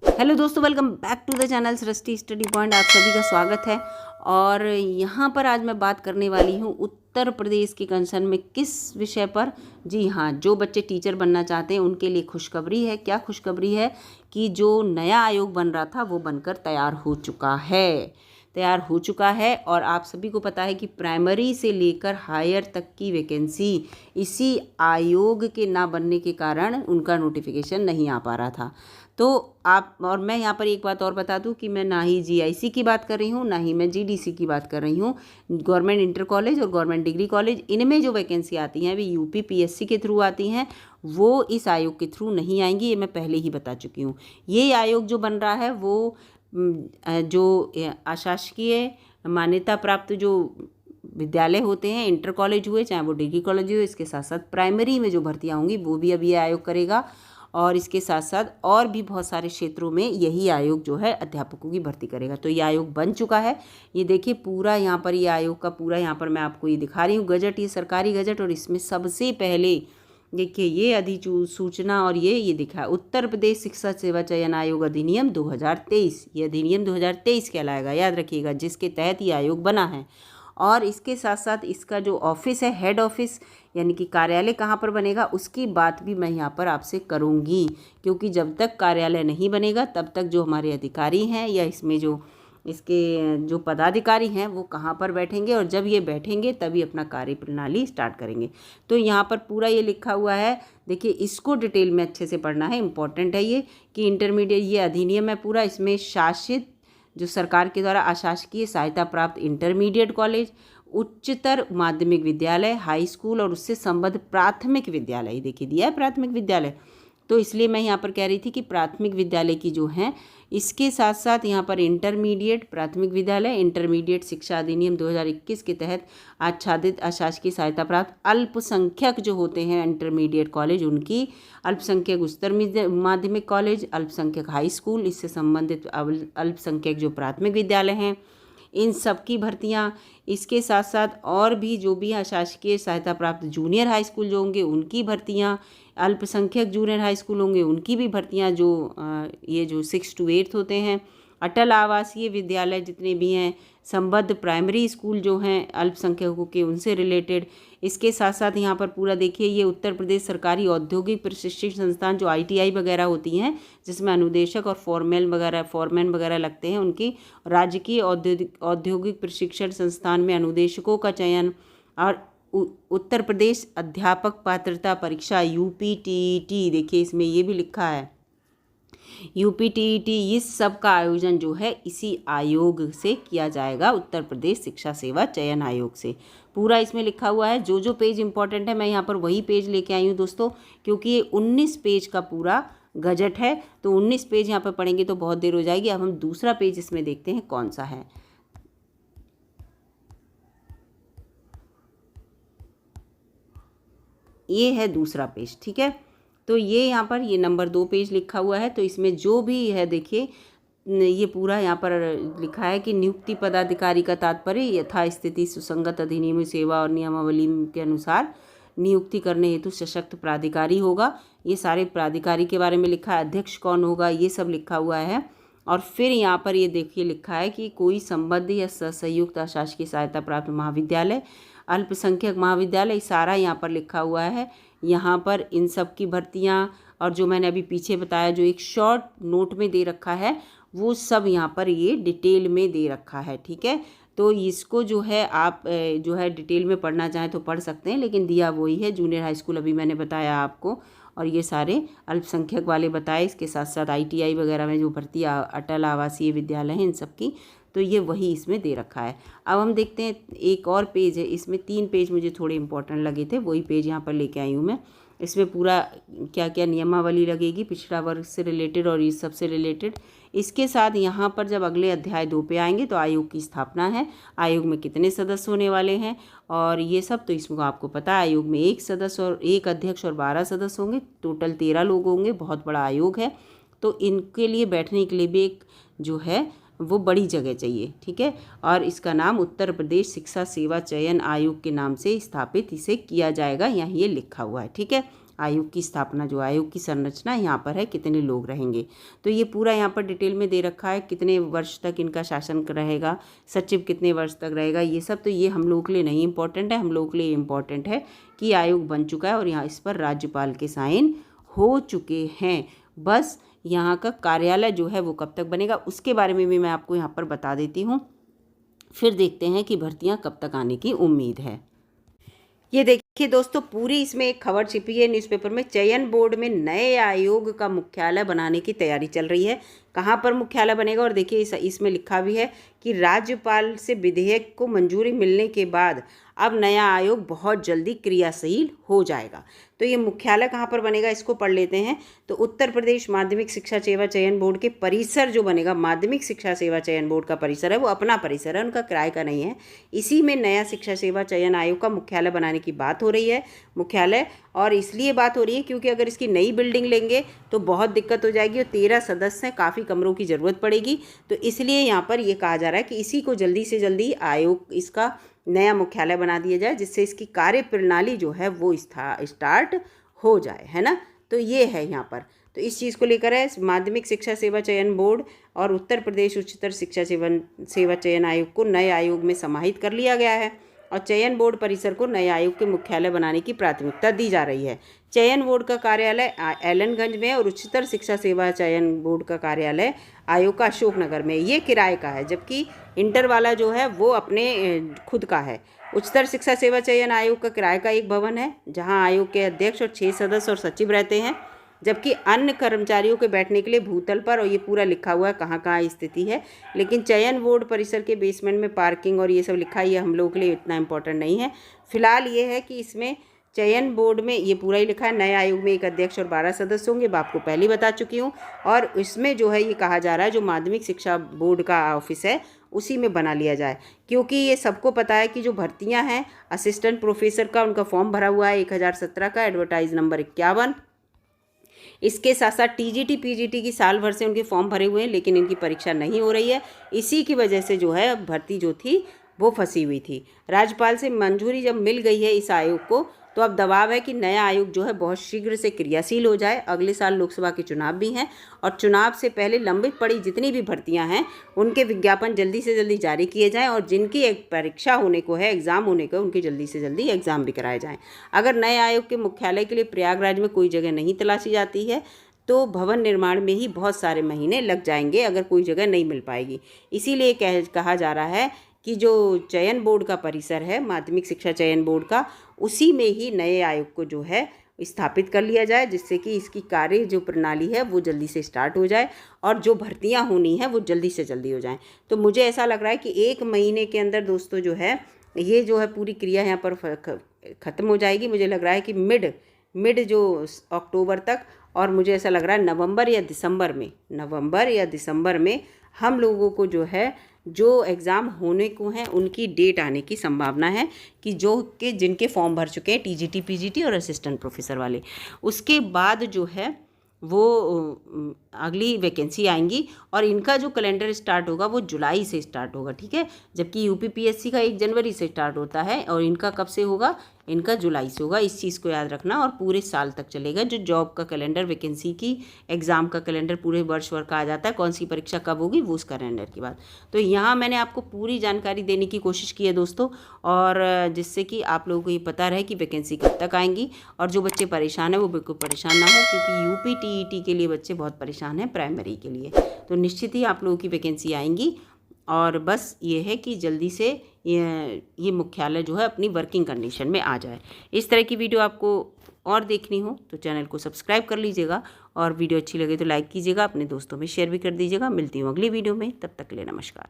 Hello दोस्तों, welcome back to the channel Srishti Study Point. आप सभी का स्वागत है। और यहाँ पर आज मैं बात करने वाली हूँ उत्तर प्रदेश के कंसर्न में किस विषय पर। जी हाँ, जो बच्चे टीचर बनना चाहते हैं उनके लिए खुशखबरी है। क्या खुशखबरी है कि जो नया आयोग बन रहा था वो बनकर तैयार हो चुका है। और आप सभी को पता है कि प्राइमरी से लेकर हायर तक की वैकेंसी इसी आयोग के ना बनने के कारण उनका नोटिफिकेशन नहीं आ पा रहा था। तो आप और मैं यहाँ पर एक बात और बता दूँ कि मैं ना ही जीआईसी की बात कर रही हूँ, ना ही मैं जीडीसी की बात कर रही हूँ। गवर्नमेंट इंटर कॉलेज और गवर्नमेंट डिग्री कॉलेज, इनमें जो वैकेंसी आती हैं वे यूपी पीएससी के थ्रू आती हैं, वो इस आयोग के थ्रू नहीं आएंगी। ये मैं पहले ही बता चुकी हूँ। ये आयोग जो बन रहा है वो जो अशासकीय मान्यता प्राप्त जो विद्यालय होते हैं, इंटर कॉलेज हुए चाहे वो डिग्री कॉलेज हुए, इसके साथ साथ प्राइमरी में जो भर्तियाँ होंगी वो भी अभी ये आयोग करेगा। और इसके साथ साथ और भी बहुत सारे क्षेत्रों में यही आयोग जो है अध्यापकों की भर्ती करेगा। तो ये आयोग बन चुका है। ये देखिए पूरा यहाँ पर ये आयोग का पूरा यहाँ पर मैं आपको ये दिखा रही हूँ गजट, ये सरकारी गजट। और इसमें सबसे पहले देखिए ये अधिसूचना और ये दिखा उत्तर प्रदेश शिक्षा सेवा चयन आयोग अधिनियम 2023। ये अधिनियम 2023 कहलाएगा, याद रखिएगा, जिसके तहत ये आयोग बना है। और इसके साथ साथ इसका जो ऑफिस है, हेड ऑफिस यानी कि कार्यालय कहाँ पर बनेगा, उसकी बात भी मैं यहाँ पर आपसे करूँगी। क्योंकि जब तक कार्यालय नहीं बनेगा तब तक जो हमारे अधिकारी हैं या इसमें जो इसके जो पदाधिकारी हैं वो कहाँ पर बैठेंगे, और जब ये बैठेंगे तभी अपना कार्य प्रणाली स्टार्ट करेंगे। तो यहाँ पर पूरा ये लिखा हुआ है। देखिए इसको डिटेल में अच्छे से पढ़ना है, इम्पॉर्टेंट है ये कि इंटरमीडिएट ये अधिनियम है पूरा। इसमें शासित जो सरकार के द्वारा अशासकीय सहायता प्राप्त इंटरमीडिएट कॉलेज, उच्चतर माध्यमिक विद्यालय, हाई स्कूल और उससे संबद्ध प्राथमिक विद्यालय, देखिए दिया है प्राथमिक विद्यालय, तो इसलिए मैं यहाँ पर कह रही थी कि प्राथमिक विद्यालय की जो हैं, इसके साथ साथ यहाँ पर इंटरमीडिएट प्राथमिक विद्यालय, इंटरमीडिएट शिक्षा अधिनियम 2021 के तहत आच्छादित अशासकीय सहायता प्राप्त अल्पसंख्यक जो होते हैं इंटरमीडिएट कॉलेज उनकी, अल्पसंख्यक उच्चतर माध्यमिक कॉलेज, अल्पसंख्यक हाई स्कूल, इससे संबंधित अल्पसंख्यक जो प्राथमिक विद्यालय हैं, इन सब की भर्तियाँ। इसके साथ साथ और भी जो भी अशासकीय सहायता प्राप्त जूनियर हाई स्कूल जो होंगे उनकी भर्तियाँ, अल्पसंख्यक जूनियर हाई स्कूल होंगे उनकी भी भर्तियाँ, जो ये जो 6 to 8 होते हैं, अटल आवासीय विद्यालय जितने भी हैं, संबद्ध प्राइमरी स्कूल जो हैं अल्पसंख्यकों के उनसे रिलेटेड। इसके साथ साथ यहाँ पर पूरा देखिए ये उत्तर प्रदेश सरकारी औद्योगिक प्रशिक्षण संस्थान जो ITI वगैरह होती हैं, जिसमें अनुदेशक और फॉरमैन वगैरह लगते हैं, उनकी राजकीय औद्योगिक प्रशिक्षण संस्थान में अनुदेशकों का चयन, और उत्तर प्रदेश अध्यापक पात्रता परीक्षा UPTET, देखिए इसमें ये भी लिखा है UPTET, इस सब का आयोजन जो है इसी आयोग से किया जाएगा, उत्तर प्रदेश शिक्षा सेवा चयन आयोग से। पूरा इसमें लिखा हुआ है। जो जो पेज इंपॉर्टेंट है मैं यहाँ पर वही पेज लेके आई हूँ दोस्तों, क्योंकि ये 19 पेज का पूरा गजट है। तो 19 पेज यहाँ पर पढ़ेंगे तो बहुत देर हो जाएगी। अब हम दूसरा पेज इसमें देखते हैं कौन सा है। ये है दूसरा पेज, ठीक है। तो ये यहाँ पर ये नंबर 2 पेज लिखा हुआ है। तो इसमें जो भी है देखिए ये पूरा यहाँ पर लिखा है कि नियुक्ति पदाधिकारी का तात्पर्य यथास्थिति सुसंगत अधिनियम सेवा और नियमावली के अनुसार नियुक्ति करने हेतु सशक्त प्राधिकारी होगा। ये सारे प्राधिकारी के बारे में लिखा है, अध्यक्ष कौन होगा ये सब लिखा हुआ है। और फिर यहाँ पर ये देखिए लिखा है कि कोई संबद्ध या संयुक्त अशासकीय सहायता प्राप्त महाविद्यालय, अल्पसंख्यक महाविद्यालय, सारा यहाँ पर लिखा हुआ है। यहाँ पर इन सब की भर्तियाँ और जो मैंने अभी पीछे बताया जो एक शॉर्ट नोट में दे रखा है वो सब यहाँ पर ये डिटेल में दे रखा है, ठीक है। तो इसको जो है आप जो है डिटेल में पढ़ना चाहें तो पढ़ सकते हैं, लेकिन दिया वही है। जूनियर हाई स्कूल अभी मैंने बताया आपको, और ये सारे अल्पसंख्यक वाले बताए। इसके साथ साथ ITI वगैरह में जो भर्ती अटल आवासीय विद्यालय हैं इन सब की, तो ये वही इसमें दे रखा है। अब हम देखते हैं एक और पेज है, इसमें 3 पेज मुझे थोड़े इंपॉर्टेंट लगे थे, वही पेज यहाँ पर लेके आई हूँ मैं। इसमें पूरा क्या क्या नियमावली लगेगी पिछड़ा वर्ग से रिलेटेड और इस सब से रिलेटेड। इसके साथ यहाँ पर जब अगले अध्याय 2 पे आएंगे तो आयोग की स्थापना है, आयोग में कितने सदस्य होने वाले हैं और ये सब, तो इसमें आपको पता है आयोग में 1 सदस्य और 1 अध्यक्ष और 12 सदस्य होंगे, टोटल 13 लोग होंगे। बहुत बड़ा आयोग है, तो इनके लिए बैठने के लिए भी एक जो है वो बड़ी जगह चाहिए, ठीक है। और इसका नाम उत्तर प्रदेश शिक्षा सेवा चयन आयोग के नाम से स्थापित इसे किया जाएगा, यहाँ ये लिखा हुआ है, ठीक है। आयोग की स्थापना, जो आयोग की संरचना यहाँ पर है, कितने लोग रहेंगे। तो ये पूरा यहाँ पर डिटेल में दे रखा है, कितने वर्ष तक इनका शासन रहेगा, सचिव कितने वर्ष तक रहेगा, ये सब तो ये हम लोगों के लिए नहीं इम्पोर्टेंट है। हम लोगों के लिए इम्पोर्टेंट है कि आयोग बन चुका है और यहाँ इस पर राज्यपाल के साइन हो चुके हैं। बस यहाँ का कार्यालय जो है वो कब तक बनेगा उसके बारे में भी मैं आपको यहाँ पर बता देती हूँ। फिर देखते हैं कि भर्तियाँ कब तक आने की उम्मीद है। ये देखिए दोस्तों, पूरी इसमें एक खबर छिपी है न्यूज़पेपर में। चयन बोर्ड में नए आयोग का मुख्यालय बनाने की तैयारी चल रही है। कहाँ पर मुख्यालय बनेगा, और देखिए इसमें लिखा भी है कि राज्यपाल से विधेयक को मंजूरी मिलने के बाद अब नया आयोग बहुत जल्दी क्रियाशील हो जाएगा। तो ये मुख्यालय कहाँ पर बनेगा इसको पढ़ लेते हैं। तो उत्तर प्रदेश माध्यमिक शिक्षा सेवा चयन बोर्ड के परिसर जो बनेगा, माध्यमिक शिक्षा सेवा चयन बोर्ड का परिसर है, वो अपना परिसर है, उनका किराए का नहीं है। इसी में नया शिक्षा सेवा चयन आयोग का मुख्यालय बनाने की बात हो रही है। मुख्यालय और इसलिए बात हो रही है क्योंकि अगर इसकी नई बिल्डिंग लेंगे तो बहुत दिक्कत हो जाएगी और 13 सदस्य हैं, काफ़ी कमरों की ज़रूरत पड़ेगी। तो इसलिए यहाँ पर ये कहा जा रहा है कि इसी को जल्दी से जल्दी आयोग इसका नया मुख्यालय बना दिया जाए, जिससे इसकी कार्य प्रणाली जो है वो स्टार्ट हो जाए, है ना। तो ये है यहाँ पर, तो इस चीज़ को लेकर है माध्यमिक शिक्षा सेवा चयन बोर्ड और उत्तर प्रदेश उच्चतर शिक्षा सेवा चयन आयोग को नए आयोग में समाहित कर लिया गया है और चयन बोर्ड परिसर को नए आयोग के मुख्यालय बनाने की प्राथमिकता दी जा रही है। चयन बोर्ड का कार्यालय एलनगंज में और उच्चतर शिक्षा सेवा चयन बोर्ड का कार्यालय आयोग का अशोकनगर में। ये किराए का है, जबकि इंटर वाला जो है वो अपने खुद का है। उच्चतर शिक्षा सेवा चयन आयोग का किराए का एक भवन है जहां आयोग के अध्यक्ष और 6 सदस्य और सचिव रहते हैं, जबकि अन्य कर्मचारियों के बैठने के लिए भूतल पर, और ये पूरा लिखा हुआ है कहाँ कहाँ स्थिति है। लेकिन चयन बोर्ड परिसर के बेसमेंट में पार्किंग और ये सब लिखा है, ये हम लोगों के लिए इतना इम्पोर्टेंट नहीं है। फिलहाल ये है कि इसमें चयन बोर्ड में ये पूरा ही लिखा है, नए आयोग में 1 अध्यक्ष और 12 सदस्य होंगे, आपको पहले बता चुकी हूँ। और इसमें जो है ये कहा जा रहा है जो माध्यमिक शिक्षा बोर्ड का ऑफिस है उसी में बना लिया जाए, क्योंकि ये सबको पता है कि जो भर्तियां हैं असिस्टेंट प्रोफेसर का, उनका फॉर्म भरा हुआ है 1017 का, एडवर्टाइज नंबर 51। इसके साथ साथ टीजीटी पीजीटी की साल भर से उनके फॉर्म भरे हुए हैं, लेकिन इनकी परीक्षा नहीं हो रही है। इसी की वजह से जो है भर्ती जो थी वो फंसी हुई थी। राज्यपाल से मंजूरी जब मिल गई है इस आयोग को, तो अब दबाव है कि नया आयोग जो है बहुत शीघ्र से क्रियाशील हो जाए। अगले साल लोकसभा के चुनाव भी हैं और चुनाव से पहले लंबित पड़ी जितनी भी भर्तियां हैं उनके विज्ञापन जल्दी से जल्दी जारी किए जाएं और जिनकी एक परीक्षा होने को है, एग्ज़ाम होने को, उनके जल्दी से जल्दी एग्ज़ाम भी कराए जाएँ। अगर नए आयोग के मुख्यालय के लिए प्रयागराज में कोई जगह नहीं तलाशी जाती है तो भवन निर्माण में ही बहुत सारे महीने लग जाएंगे अगर कोई जगह नहीं मिल पाएगी। इसीलिए कहा जा रहा है कि जो चयन बोर्ड का परिसर है, माध्यमिक शिक्षा चयन बोर्ड का, उसी में ही नए आयोग को जो है स्थापित कर लिया जाए, जिससे कि इसकी कार्य जो प्रणाली है वो जल्दी से स्टार्ट हो जाए और जो भर्तियां होनी है वो जल्दी से जल्दी हो जाएं। तो मुझे ऐसा लग रहा है कि 1 महीने के अंदर दोस्तों जो है ये जो है पूरी क्रिया यहाँ पर ख़त्म हो जाएगी। मुझे लग रहा है कि मिड जो अक्टूबर तक, और मुझे ऐसा लग रहा है नवंबर या दिसंबर में हम लोगों को जो है जो एग्ज़ाम होने को हैं उनकी डेट आने की संभावना है कि जिनके फॉर्म भर चुके हैं टीजीटी पीजीटी और असिस्टेंट प्रोफेसर वाले। उसके बाद जो है वो अगली वैकेंसी आएंगी और इनका जो कैलेंडर स्टार्ट होगा वो जुलाई से स्टार्ट होगा, ठीक है। जबकि यूपीपीएससी का 1 जनवरी से स्टार्ट होता है और इनका कब से होगा, इनका जुलाई से होगा। इस चीज़ को याद रखना और पूरे साल तक चलेगा। जो जॉब का कैलेंडर, वैकेंसी की एग्ज़ाम का कैलेंडर पूरे वर्ष भर का आ जाता है, कौन सी परीक्षा कब होगी वो उस कैलेंडर की बात। तो यहाँ मैंने आपको पूरी जानकारी देने की कोशिश की है दोस्तों, और जिससे कि आप लोगों को ये पता रहे कि वैकेंसी कब तक आएंगी। और जो बच्चे परेशान हैं वो बिल्कुल परेशान ना हो, क्योंकि यूपी टीईटी के लिए बच्चे बहुत परेशान हैं, प्राइमरी के लिए। तो निश्चित ही आप लोगों की वैकेंसी आएंगी और बस ये है कि जल्दी से ये मुख्यालय जो है अपनी वर्किंग कंडीशन में आ जाए। इस तरह की वीडियो आपको और देखनी हो तो चैनल को सब्सक्राइब कर लीजिएगा और वीडियो अच्छी लगे तो लाइक कीजिएगा, अपने दोस्तों में शेयर भी कर दीजिएगा। मिलती हूँ अगली वीडियो में, तब तक के लिए नमस्कार।